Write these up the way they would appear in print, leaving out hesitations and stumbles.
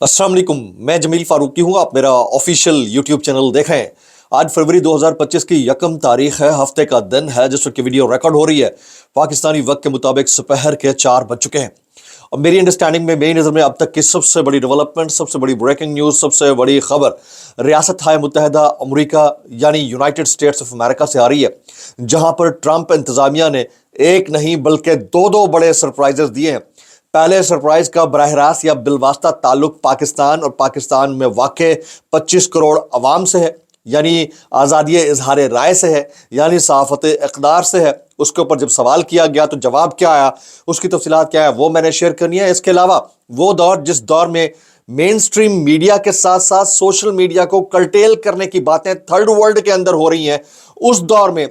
अस्सलाम वालेकुम, मैं जमील फारूकी हूँ। आप मेरा ऑफिशियल यूट्यूब चैनल देख रहे हैं। आज फरवरी 2025 की यकम तारीख है, हफ्ते का दिन है जिस वक्त की वीडियो रिकॉर्ड हो रही है। पाकिस्तानी वक्त के मुताबिक दोपहर के 4 बज चुके हैं। और मेरी अंडरस्टैंडिंग में, मेरी नज़र में अब तक की सबसे बड़ी डेवलपमेंट, सबसे बड़ी ब्रेकिंग न्यूज़, सबसे बड़ी खबर रियासत हाय मुत्तहदा अमरीका यानी यूनाइटेड स्टेट्स ऑफ अमेरिका से आ रही है, जहां पर ट्रंप इंतजामिया ने एक नहीं बल्कि दो दो बड़े सरप्राइजेस दिए हैं। पहले सरप्राइज का बराह रास्त या बिलवास्ता ताल्लुक पाकिस्तान और पाकिस्तान में वाक़ 25 करोड़ अवाम से है, यानी आज़ादी इजहार राय से है, यानी सहाफ़त इक़्तिदार से है। उसके ऊपर जब सवाल किया गया तो जवाब क्या आया, उसकी तफसीलात क्या है, वो मैंने शेयर करनी है। इसके अलावा वो दौर जिस दौर में मेन स्ट्रीम मीडिया के साथ साथ सोशल मीडिया को कर्टेल करने की बातें थर्ड वर्ल्ड के अंदर हो रही हैं, उस दौर में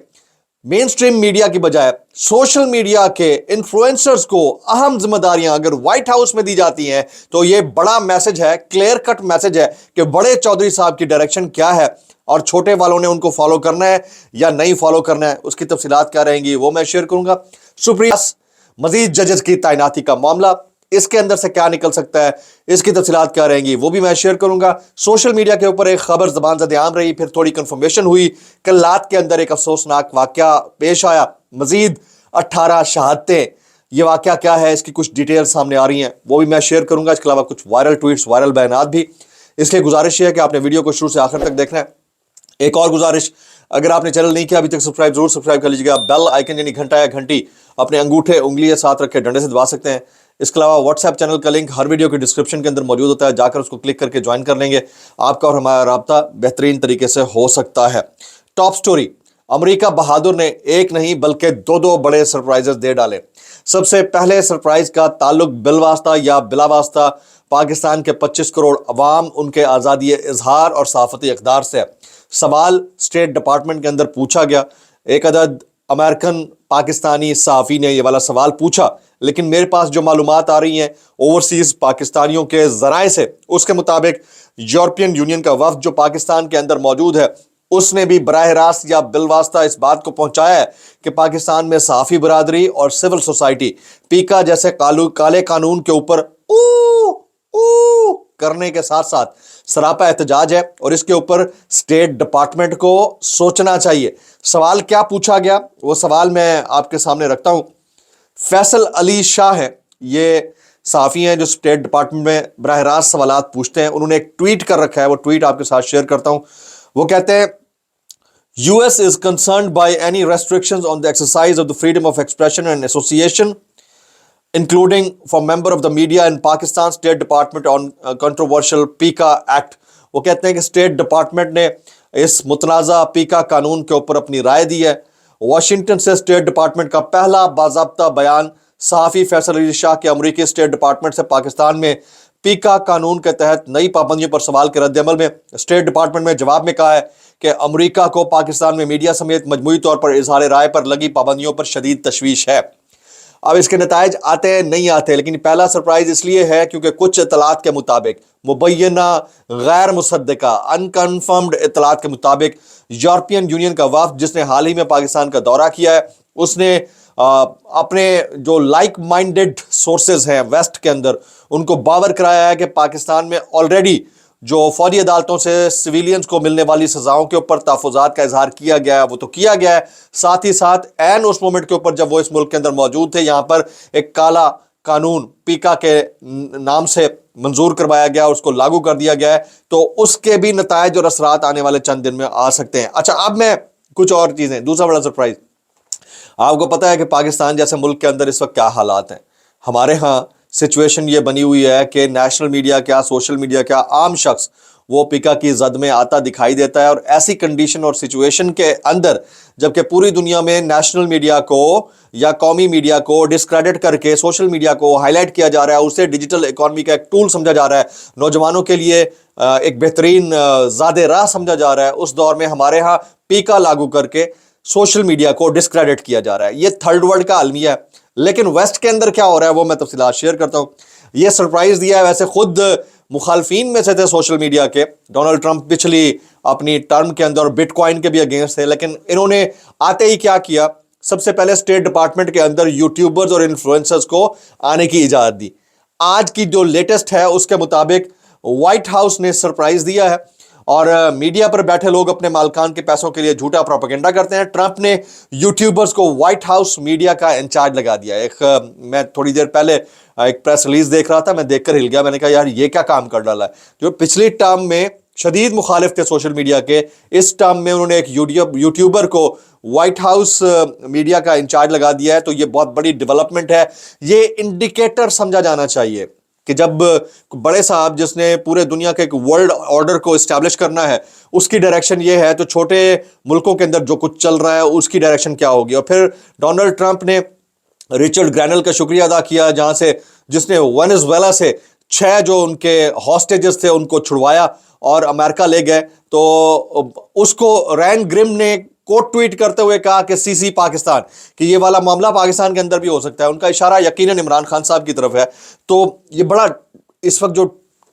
मेन स्ट्रीम मीडिया की बजाय सोशल मीडिया के इन्फ्लुएंसर्स को अहम जिम्मेदारियां अगर व्हाइट हाउस में दी जाती हैं तो ये बड़ा मैसेज है, क्लियर कट मैसेज है कि बड़े चौधरी साहब की डायरेक्शन क्या है और छोटे वालों ने उनको फॉलो करना है या नहीं फॉलो करना है। उसकी तफसीलात क्या रहेंगी वो मैं शेयर करूंगा। सुप्रीम मजीद जजेस की तैनाती का मामला, इसके अंदर से क्या निकल सकता है, इसकी तफसीलात क्या रहेंगी वो भी मैं शेयर करूंगा। सोशल मीडिया के ऊपर एक खबर ज़बान ज़द-ए-आम रही, फिर थोड़ी कंफर्मेशन हुई। कल रात के अंदर एक अफसोसनाक वाकया पेश आया, मजीद 18 शहादतें। ये वाकया क्या है, इसकी कुछ डिटेल सामने आ रही हैं, वो भी मैं शेयर करूंगा। इसके अलावा कुछ वायरल ट्वीट्स, वायरल बयानात भी। इसलिए गुजारिश है कि आपने वीडियो को शुरू से आखिर तक देखना है। एक और गुजारिश, अगर आपने चैनल नहीं किया अभी तक सब्सक्राइब जरूर सब्सक्राइब कर लीजिएगा। बेल आइकन यानी घंटा या घंटी अपने अंगूठे उंगली साथ रख के डंडे से दबा सकते हैं। इसके अलावा व्हाट्सएप चैनल का लिंक हर वीडियो के डिस्क्रिप्शन के अंदर मौजूद होता है, जाकर उसको क्लिक करके ज्वाइन कर लेंगे। आपका और हमारा राब्ता बेहतरीन तरीके से हो सकता है। टॉप स्टोरी, अमेरिका बहादुर ने एक नहीं बल्कि दो दो बड़े सरप्राइजेस दे डाले। सबसे पहले सरप्राइज का ताल्लुक बिलवास्ता या बिलावास्ता पाकिस्तान के 25 करोड़ अवाम, उनके आज़ादी इजहार और सहाफ़ती इक़्तिदार से है। सवाल स्टेट डिपार्टमेंट के अंदर पूछा गया। एक अदद अमेरिकन पाकिस्तानी सहाफ़ी ने यह वाला सवाल पूछा, लेकिन मेरे पास जो मालूमात आ रही हैं ओवरसीज़ पाकिस्तानियों के ज़राए से, उसके मुताबिक यूरोपियन यूनियन का वफ़द जो पाकिस्तान के अंदर मौजूद है, उसने भी बराह रास्त या बिलवास्ता इस बात को पहुंचाया है कि पाकिस्तान में सहाफ़ी बरादरी और सिविल सोसाइटी पीका जैसे काले कानून के ऊपर करने के साथ साथ सरापा एहतजाज है और इसके ऊपर स्टेट डिपार्टमेंट को सोचना चाहिए। सवाल क्या पूछा गया, वो सवाल मैं आपके सामने रखता हूं। फैसल अली शाह है, ये सहाफ़ी हैं जो स्टेट डिपार्टमेंट में बराह रास्त सवालात पूछते हैं। उन्होंने एक ट्वीट कर रखा है, वो ट्वीट आपके साथ शेयर करता हूं। वो कहते हैं, US is concerned by any restrictions on the exercise of the freedom of expression and association, including for member of the media in Pakistan State Department on controversial PICA Act। वो कहते हैं कि state department ने इस मुतनाज़ा पीका कानून के ऊपर अपनी राय दी है। वाशिंगटन से स्टेट डिपार्टमेंट का पहला बाज़ाब्ता बयान, सहाफ़ी फैसल अली शाह के अमरीकी स्टेट डिपार्टमेंट से पाकिस्तान में पीका कानून के तहत नई पाबंदियों पर सवाल के रद्द अमल में स्टेट डिपार्टमेंट में जवाब में कहा है कि अमरीका को पाकिस्तान में मीडिया समेत मजमूई तौर पर इजहार राय पर लगी पाबंदियों पर शदीद तशवीश है। अब इसके नतायज आते हैं नहीं आते, लेकिन पहला सरप्राइज इसलिए है क्योंकि कुछ इतलात के मुताबिक, मुबैना गैर मुसद्दका अनकन्फर्म्ड इतलात के मुताबिक, यूरोपियन यूनियन का वफ़द जिसने हाल ही में पाकिस्तान का दौरा किया है, उसने अपने जो लाइक माइंडेड सोर्सेज हैं वेस्ट के अंदर, उनको बावर कराया है कि पाकिस्तान में ऑलरेडी जो फौजी अदालतों से सिविलियंस को मिलने वाली सजाओं के ऊपर तहफ़्फ़ुज़ात का इजहार किया गया है, वो तो किया गया है। साथ ही साथ एन उस मोमेंट के ऊपर जब वो इस मुल्क के अंदर मौजूद थे, यहाँ पर एक काला कानून पीका के नाम से मंजूर करवाया गया, उसको लागू कर दिया गया है, तो उसके भी नतायज और असरात आने वाले चंद दिन में आ सकते हैं। अच्छा, अब मैं कुछ और चीज़ें, दूसरा बड़ा सरप्राइज, आपको पता है कि पाकिस्तान जैसे मुल्क के अंदर इस वक्त क्या हालात हैं। हमारे यहाँ सिचुएशन ये बनी हुई है कि नेशनल मीडिया क्या, सोशल मीडिया क्या, आम शख्स वो पीका की जद में आता दिखाई देता है। और ऐसी कंडीशन और सिचुएशन के अंदर जबकि पूरी दुनिया में नेशनल मीडिया को या कौमी मीडिया को डिस्क्रेडिट करके सोशल मीडिया को हाईलाइट किया जा रहा है, उसे डिजिटल इकॉनमी का एक टूल समझा जा रहा है, नौजवानों के लिए एक बेहतरीन ज़ादे राह समझा जा रहा है, उस दौर में हमारे यहाँ पीका लागू करके सोशल मीडिया को डिस्क्रेडिट किया जा रहा है। ये थर्ड वर्ल्ड का अलमिया है। लेकिन वेस्ट के अंदर क्या हो रहा है वो मैं तफसीलात शेयर करता हूँ। ये सरप्राइज दिया है, वैसे खुद मुखालफीन में से थे सोशल मीडिया के, डोनाल्ड ट्रंप पिछली अपनी टर्म के अंदर बिटकॉइन के भी अगेंस्ट थे, लेकिन इन्होंने आते ही क्या किया, सबसे पहले स्टेट डिपार्टमेंट के अंदर यूट्यूबर्स और इन्फ्लुएंसर्स को आने की इजाज़त दी। आज की जो लेटेस्ट है उसके मुताबिक व्हाइट हाउस ने सरप्राइज दिया है और मीडिया पर बैठे लोग अपने मालकान के पैसों के लिए झूठा प्रोपेगेंडा करते हैं। ट्रंप ने यूट्यूबर्स को व्हाइट हाउस मीडिया का इंचार्ज लगा दिया। मैं थोड़ी देर पहले एक प्रेस रिलीज देख रहा था, मैं देखकर हिल गया। मैंने कहा यार ये क्या काम कर डाला है। जो पिछली टर्म में शदीद मुखालिफ थे सोशल मीडिया के, इस टर्म में उन्होंने एक यूट्यूबर को व्हाइट हाउस मीडिया का इंचार्ज लगा दिया है। तो ये बहुत बड़ी डेवलपमेंट है। ये इंडिकेटर समझा जाना चाहिए कि जब बड़े साहब जिसने पूरे दुनिया के एक वर्ल्ड ऑर्डर को एस्टैब्लिश करना है, उसकी डायरेक्शन ये है, तो छोटे मुल्कों के अंदर जो कुछ चल रहा है उसकी डायरेक्शन क्या होगी। और फिर डोनाल्ड ट्रंप ने रिचर्ड ग्रैनल का शुक्रिया अदा किया, जहां से जिसने वेनेजुएला से 6 जो उनके हॉस्टेजेस थे उनको छुड़वाया और अमेरिका ले गए। तो उसको रैन ग्रिम ने कोट ट्वीट करते हुए कहा कि सीसी पाकिस्तान, कि ये वाला मामला पाकिस्तान के अंदर भी हो सकता है। उनका इशारा यकीनन इमरान खान साहब की तरफ है। तो ये बड़ा इस वक्त जो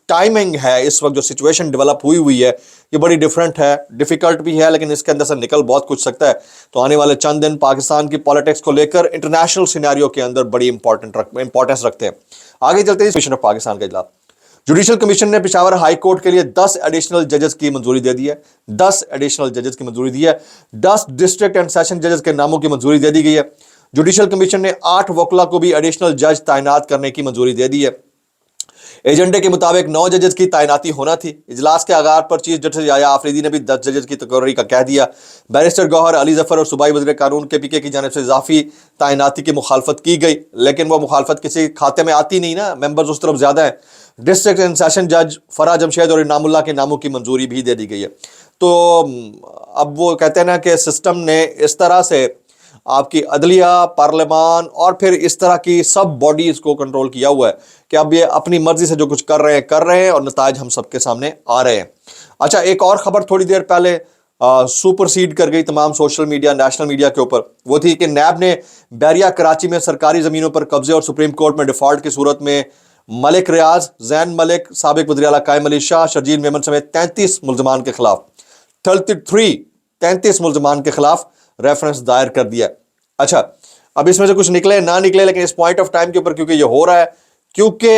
टाइमिंग है, इस वक्त जो सिचुएशन डेवलप हुई है, ये बड़ी डिफरेंट है, डिफिकल्ट भी है, लेकिन इसके अंदर से निकल बहुत कुछ सकता है। तो आने वाले चंद दिन पाकिस्तान की पॉलिटिक्स को लेकर इंटरनेशनल सिनेरियो के अंदर बड़ी इंपॉर्टेंस रखते हैं। आगे चलते हैं कमीशन ऑफ पाकिस्तान का इजलास। जुडिशल कमीशन ने पेशावर हाई कोर्ट के लिए 10 एडिशनल जजेस की मंजूरी दे दी है। 10 एडिशनल जजेस की मंजूरी दी है। 10 डिस्ट्रिक्ट एंड सेशन जजेस के नामों की मंजूरी दे दी गई है। जुडिशल कमीशन ने 8 वकला को भी एडिशनल जज तैनात करने की मंजूरी दे दी है। एजेंडे के मुताबिक 9 जजेस की तैनाती होना थी। इजलास के आगार पर चीफ जस्टिस याया आफरीदी ने भी 10 जजेस की तकर्री का कह दिया। बैरिस्टर गौहर अली जफर और सूबाई वज़ीर कानून KPK की जानिब से इजाफी तैनाती की मुखालफत की गई, लेकिन वो मुखालफत किसी खाते में आती नहीं ना, मेंबर्स उस तरफ ज्यादा है। डिस्ट्रिक्ट एंड सेशन जज फरा जमशेद और इनामुल्लाह के नामों की मंजूरी भी दे दी गई है। तो अब वो कहते हैं ना कि सिस्टम ने इस तरह से आपकी अदलिया, पार्लियामान और फिर इस तरह की सब बॉडीज को कंट्रोल किया हुआ है कि अब ये अपनी मर्जी से जो कुछ कर रहे हैं और नताज हम सबके सामने आ रहे हैं। अच्छा, एक और खबर थोड़ी देर पहले सुपरसीड कर गई तमाम सोशल मीडिया, नेशनल मीडिया के ऊपर। वो थी कि नैब ने बैरिया कराची में सरकारी जमीनों पर कब्जे और सुप्रीम कोर्ट में डिफॉल्ट की सूरत में मलिक रियाज, जैन मलिक, साबिक वज़ीर आला कायम अली शाह, शर्जील मेमन समेत 33 मुल्ज़मान के खिलाफ 33 मुल्ज़मान के खिलाफ रेफरेंस दायर कर दिया। अच्छा, अब इसमें से कुछ निकले ना निकले, लेकिन इस पॉइंट ऑफ टाइम के ऊपर क्योंकि ये हो रहा है, क्योंकि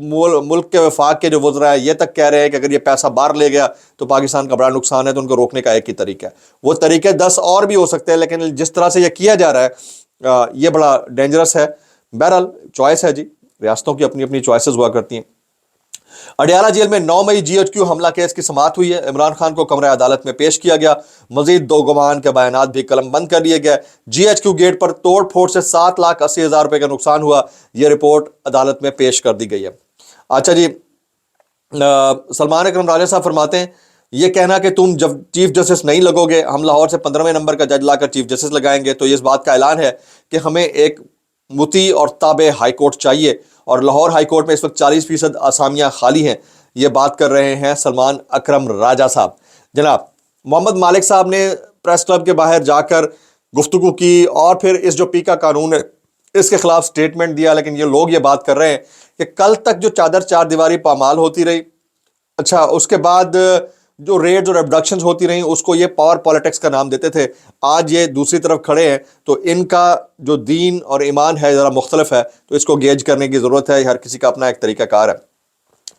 मुल्क के वफाक के जो वज़रा है ये तक कह रहे हैं कि अगर ये पैसा बाहर ले गया तो पाकिस्तान का बड़ा नुकसान है, तो उनको रोकने का एक ही तरीका है। वो तरीके 10 और भी हो सकते हैं, लेकिन जिस तरह से ये किया जा रहा है ये बड़ा डेंजरस है। बहरहाल चॉइस है जी, रियासतों की अपनी अपनी चॉइसेस हुआ करती हैं। अडियाला जेल में 9 मई GHQ हमला केस की समाअत हुई है। इमरान खान को कमरा अदालत में पेश किया गया। मजीद 2 गुमान के बयानात भी कलम बंद कर लिए गए। GHQ गेट पर तोड़ फोड़ से 7,80,000 रुपए का नुकसान हुआ। यह रिपोर्ट अदालत में पेश कर दी गई है। अच्छा जी, सलमान अकरम राजा साहब फरमाते हैं, ये कहना कि तुम जब चीफ जस्टिस नहीं लगोगे, हम लाहौर से 15वें नंबर का जज लाकर चीफ जस्टिस लगाएंगे, तो इस बात का ऐलान है कि हमें एक मुती और ताबे हाई कोर्ट चाहिए। और लाहौर हाई कोर्ट में इस वक्त 40% आसामियां खाली हैं। ये बात कर रहे हैं सलमान अकरम राजा साहब। जनाब मोहम्मद मालिक साहब ने प्रेस क्लब के बाहर जाकर गुफ्तगू की और फिर इस जो पीका कानून है इसके खिलाफ स्टेटमेंट दिया। लेकिन ये लोग ये बात कर रहे हैं कि कल तक जो चादर चार दीवारी पामाल होती रही, अच्छा उसके बाद जो रेड्स और एब्डक्शंस होती रही, उसको ये पावर पॉलिटिक्स का नाम देते थे। आज ये दूसरी तरफ खड़े हैं, तो इनका जो दीन और ईमान है ज़रा मुख्तलिफ है, तो इसको गेज करने की ज़रूरत है। हर किसी का अपना एक तरीक़ाकार है।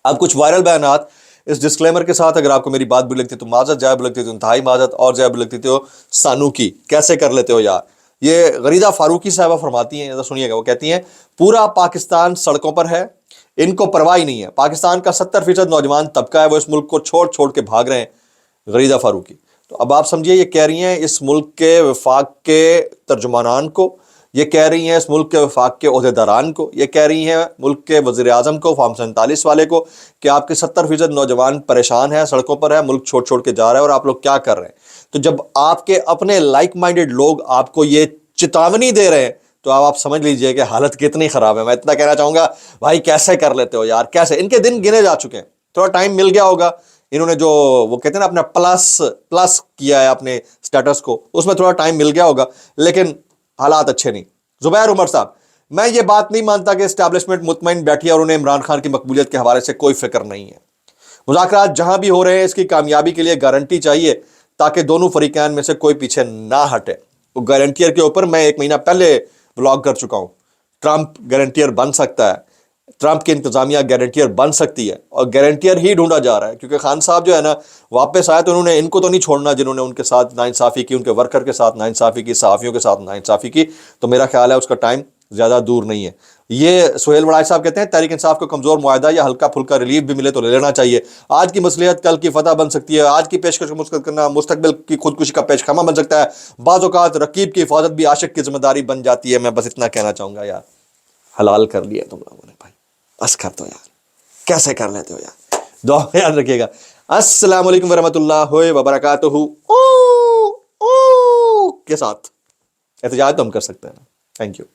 अब कुछ वायरल बयानात इस डिस्क्लेमर के साथ, अगर आपको मेरी बात भी लगती तो माजत, जाए भी लगती तो इंतहाई माजत, और जाए भी लगती तो सानू की, कैसे कर लेते हो यार। ये गरीदा फारूकी साहबा फरमाती हैं, सुनिएगा, वो कहती हैं पूरा पाकिस्तान सड़कों पर है, इनको परवाह ही नहीं है। पाकिस्तान का 70% नौजवान तबका है, वो इस मुल्क को छोड़ छोड़ के भाग रहे हैं। गरीदा फारूकी, तो अब आप समझिए, ये कह रही हैं इस मुल्क के वफाक के तर्जुमानान को, ये कह रही हैं इस मुल्क के वफाक के ओहदेदारान को, ये कह रही हैं मुल्क के वज़ीर आज़म को, फॉर्म 47 वाले को, कि आपके 70% नौजवान परेशान हैं, सड़कों पर है, मुल्क छोड़ छोड़ के जा रहा है और आप लोग क्या कर रहे हैं। तो जब आपके अपने लाइक माइंडेड लोग आपको ये चेतावनी दे रहे हैं, तो आप समझ लीजिए कि हालत कितनी खराब है। मैं इतना कहना चाहूंगा, भाई कैसे कर लेते हो यार, कैसे। इनके दिन गिने जा चुके हैं, थोड़ा टाइम मिल गया होगा इन्होंने, जो वो कहते हैं ना अपना प्लस किया है अपने स्टेटस को, उसमें थोड़ा टाइम मिल गया होगा, लेकिन हालात अच्छे नहीं। जुबैर उमर साहब, मैं ये बात नहीं मानता कि एस्टैब्लिशमेंट मुतमईन बैठी है और उन्हें इमरान खान की मकबूलियत के हवाले से कोई फिक्र नहीं है। मुज़ाकरात जहां भी हो रहे हैं, इसकी कामयाबी के लिए गारंटी चाहिए, ताकि दोनों फरीकैन में से कोई पीछे ना हटे। वो गारंटियर के ऊपर मैं 1 महीना पहले ब्लॉग कर चुका हूं। ट्रंप गारंटियर बन सकता है, ٹرمپ کی انتظامیہ گارنٹیئر بن سکتی ہے، اور گارنٹیئر ہی ڈھونڈا جا رہا ہے، کیونکہ خان صاحب جو ہے نا واپس آئے تو انہوں نے ان کو تو نہیں چھوڑنا جنہوں نے ان کے ساتھ ناانصافی کی، ان کے ورکر کے ساتھ ناانصافی کی، صحافیوں کے ساتھ ناانصافی کی. تو میرا خیال ہے اس کا ٹائم زیادہ دور نہیں ہے. یہ سہیل وڑائچ صاحب کہتے ہیں تحریک انصاف کو کمزور معاہدہ یا ہلکا پھلکا ریلیف بھی ملے تو لے لینا چاہیے. آج کی مصلحت کل کی فتح بن سکتی ہے، آج کی پیشکش کو مسکت کرنا مستقبل کی خودکشی کا پیش خیمہ بن سکتا ہے. بعض اوقات رقیب کی حفاظت بھی عاشق کی ذمہ داری بن جاتی ہے. میں بس اتنا کہنا چاہوں گا یار، حلال کر لیا تم لوگوں نے بھائی، بس کر دو یار، کیسے کر لیتے ہو یار. دعا میں یاد رکھیے گا. السلام علیکم ورحمۃ اللہ وبرکاتہ. کے ساتھ احتجاج تو ہم کر سکتے ہیں. Thank you.